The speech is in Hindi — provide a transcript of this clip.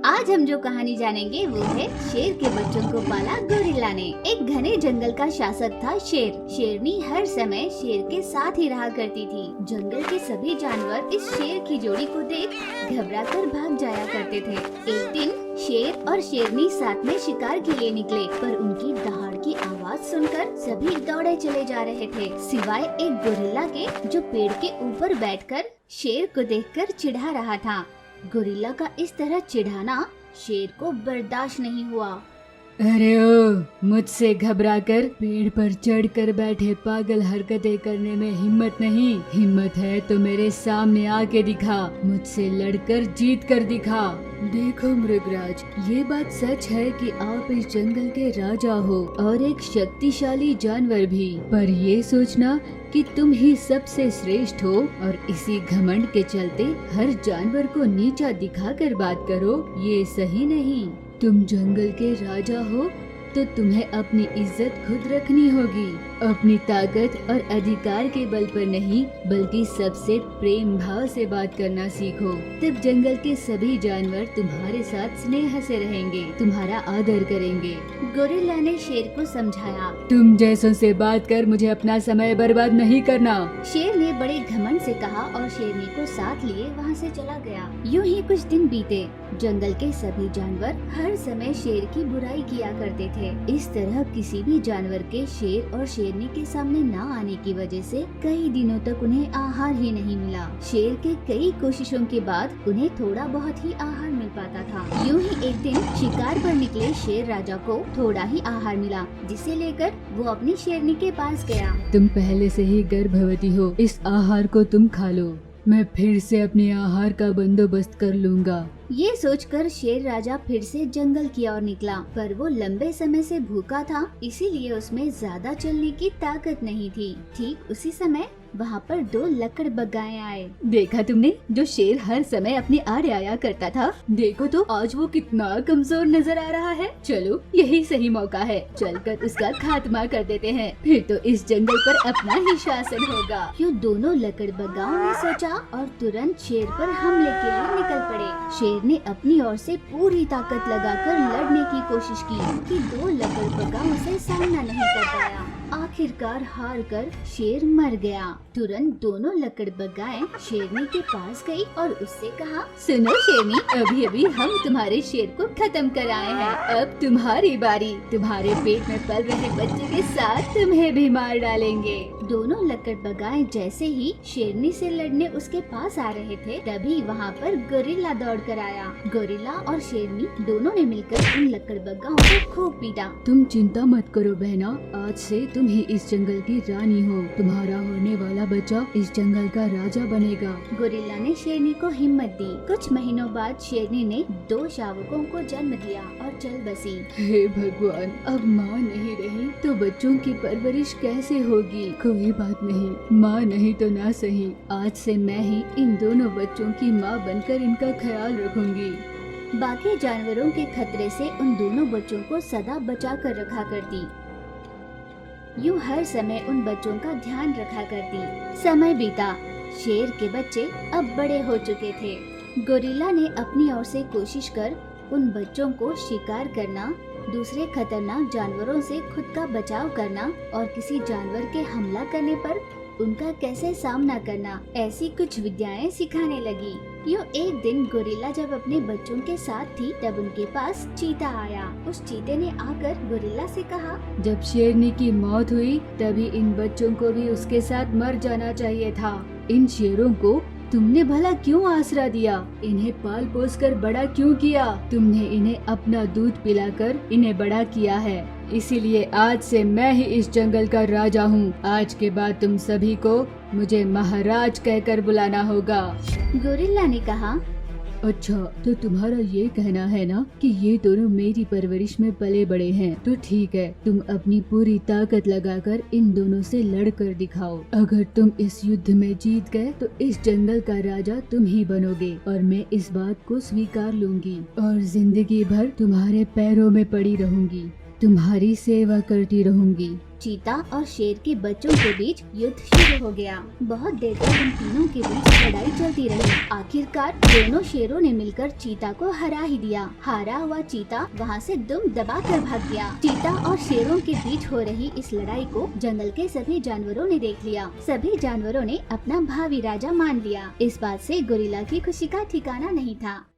आज हम जो कहानी जानेंगे वो है शेर के बच्चों को पाला गोरिल्ला ने। एक घने जंगल का शासक था शेर। शेरनी हर समय शेर के साथ ही रहा करती थी। जंगल के सभी जानवर इस शेर की जोड़ी को देख घबराकर भाग जाया करते थे। एक दिन शेर और शेरनी साथ में शिकार के लिए निकले, पर उनकी दहाड़ की आवाज सुनकर सभी दौड़े चले जा रहे थे, सिवाय एक गोरिल्ला के जो पेड़ के ऊपर बैठकर शेर को देखकर चिढ़ा रहा था। गोरिल्ला का इस तरह चिढ़ाना शेर को बर्दाश्त नहीं हुआ। अरे ओ, मुझसे घबराकर पेड़ पर चढ़कर बैठे पागल हरकतें करने में हिम्मत नहीं। हिम्मत है तो मेरे सामने आके दिखा, मुझसे लड़कर जीत कर दिखा। देखो मृगराज, ये बात सच है कि आप इस जंगल के राजा हो और एक शक्तिशाली जानवर भी, पर ये सोचना कि तुम ही सबसे श्रेष्ठ हो और इसी घमंड के चलते हर जानवर को नीचा दिखाकर बात करो, ये सही नहीं। तुम जंगल के राजा हो तो तुम्हें अपनी इज्जत खुद रखनी होगी। अपनी ताकत और अधिकार के बल पर नहीं, बल्कि सबसे प्रेम भाव से बात करना सीखो। तब जंगल के सभी जानवर तुम्हारे साथ स्नेह से रहेंगे, तुम्हारा आदर करेंगे। गोरिल्ला ने शेर को समझाया। तुम जैसों से बात कर मुझे अपना समय बर्बाद नहीं करना। शेर ने बड़े घमंड से कहा और शेरनी को साथ लिए वहाँ से चला गया। यूं ही कुछ दिन बीते। जंगल के सभी जानवर हर समय शेर की बुराई किया करते थे। इस तरह किसी भी जानवर के शेर और शेरनी के सामने न आने की वजह से कई दिनों तक उन्हें आहार ही नहीं मिला। शेर के कई कोशिशों के बाद उन्हें थोड़ा बहुत ही आहार मिल पाता था। यूं ही एक दिन शिकार पर निकले शेर राजा को थोड़ा ही आहार मिला, जिसे लेकर वो अपनी शेरनी के पास गया। तुम पहले से ही गर्भवती हो, इस आहार को तुम खा लो, मैं फिर से अपने आहार का बंदोबस्त कर लूँगा। ये सोचकर शेर राजा फिर से जंगल की ओर निकला, पर वो लंबे समय से भूखा था, इसीलिए उसमें ज्यादा चलने की ताकत नहीं थी। ठीक उसी समय वहाँ पर दो लकड़बग्गाए आए। देखा तुमने, जो शेर हर समय अपनी आड़ आया करता था, देखो तो आज वो कितना कमजोर नजर आ रहा है। चलो यही सही मौका है, चलकर उसका खात्मा कर देते हैं, फिर तो इस जंगल पर अपना ही शासन होगा। यूँ दोनों लकड़बग्गाओं ने सोचा और तुरंत शेर पर हमले के लिए निकल पड़े। शेर ने अपनी ओर से पूरी ताकत लगाकर लड़ने की कोशिश की कि दो लकड़बग्गाओं से सामना नहीं कर पाया। आखिरकार हार कर शेर मर गया। तुरंत दोनों लकड़बग्गाएं शेरनी के पास गई और उससे कहा, सुनो शेरनी, अभी अभी हम तुम्हारे शेर को खत्म कर आए हैं, अब तुम्हारी बारी। तुम्हारे पेट में पल रहे बच्चे के साथ तुम्हें भी मार डालेंगे। दोनों लकड़बग्गाएं जैसे ही शेरनी से लड़ने उसके पास आ रहे थे, तभी वहाँ पर गोरिल्ला दौड़ कर आया। गोरिल्ला और शेरनी दोनों ने मिलकर उन लकड़बग्गाओं को खूब पीटा। तुम चिंता मत करो बहना, आज से तुम ही इस जंगल की रानी हो। तुम्हारा होने वाला बच्चा इस जंगल का राजा बनेगा। गोरिल्ला ने शेरनी को हिम्मत दी। कुछ महीनों बाद शेरनी ने दो शावकों को जन्म दिया और चल बसी। हे भगवान, अब माँ नहीं रही तो बच्चों की परवरिश कैसे होगी? कोई बात नहीं, माँ नहीं तो ना सही, आज से मैं ही इन दोनों बच्चों की माँ बनकर इनका ख्याल रखूंगी। बाकी जानवरों के खतरे से उन दोनों बच्चों को सदा बचा कर रखा करती। यूँ हर समय उन बच्चों का ध्यान रखा करती। समय बीता, शेर के बच्चे अब बड़े हो चुके थे। गोरिल्ला ने अपनी ओर से कोशिश कर उन बच्चों को शिकार करना, दूसरे खतरनाक जानवरों से खुद का बचाव करना और किसी जानवर के हमला करने पर उनका कैसे सामना करना, ऐसी कुछ विद्याएं सिखाने लगी। यूँ एक दिन गोरिल्ला जब अपने बच्चों के साथ थी, तब उनके पास चीता आया। उस चीते ने आकर गोरिल्ला से कहा, जब शेरनी की मौत हुई तभी इन बच्चों को भी उसके साथ मर जाना चाहिए था। इन शेरों को तुमने भला क्यों आसरा दिया? इन्हें पाल पोस कर बड़ा क्यों किया? तुमने इन्हें अपना दूध पिलाकर इन्हें बड़ा किया है, इसीलिए आज से मैं ही इस जंगल का राजा हूँ। आज के बाद तुम सभी को मुझे महाराज कहकर बुलाना होगा। गोरिल्ला ने कहा, अच्छा, तो तुम्हारा ये कहना है ना कि ये दोनों मेरी परवरिश में पले बड़े हैं, तो ठीक है, तुम अपनी पूरी ताकत लगाकर इन दोनों से लड़ कर दिखाओ। अगर तुम इस युद्ध में जीत गए तो इस जंगल का राजा तुम ही बनोगे और मैं इस बात को स्वीकार लूंगी और जिंदगी भर तुम्हारे पैरों में पड़ी रहूंगी, तुम्हारी सेवा करती रहूंगी। चीता और शेर के बच्चों के बीच युद्ध शुरू हो गया। बहुत देर तक इन तीनों के बीच लड़ाई चलती रही। आखिरकार दोनों शेरों ने मिलकर चीता को हरा ही दिया। हारा हुआ चीता वहाँ से दुम दबाकर भाग गया। चीता और शेरों के बीच हो रही इस लड़ाई को जंगल के सभी जानवरों ने देख लिया। सभी जानवरों ने अपना भावी राजा मान लिया। इस बात से गोरिल्ला की खुशी का ठिकाना नहीं था।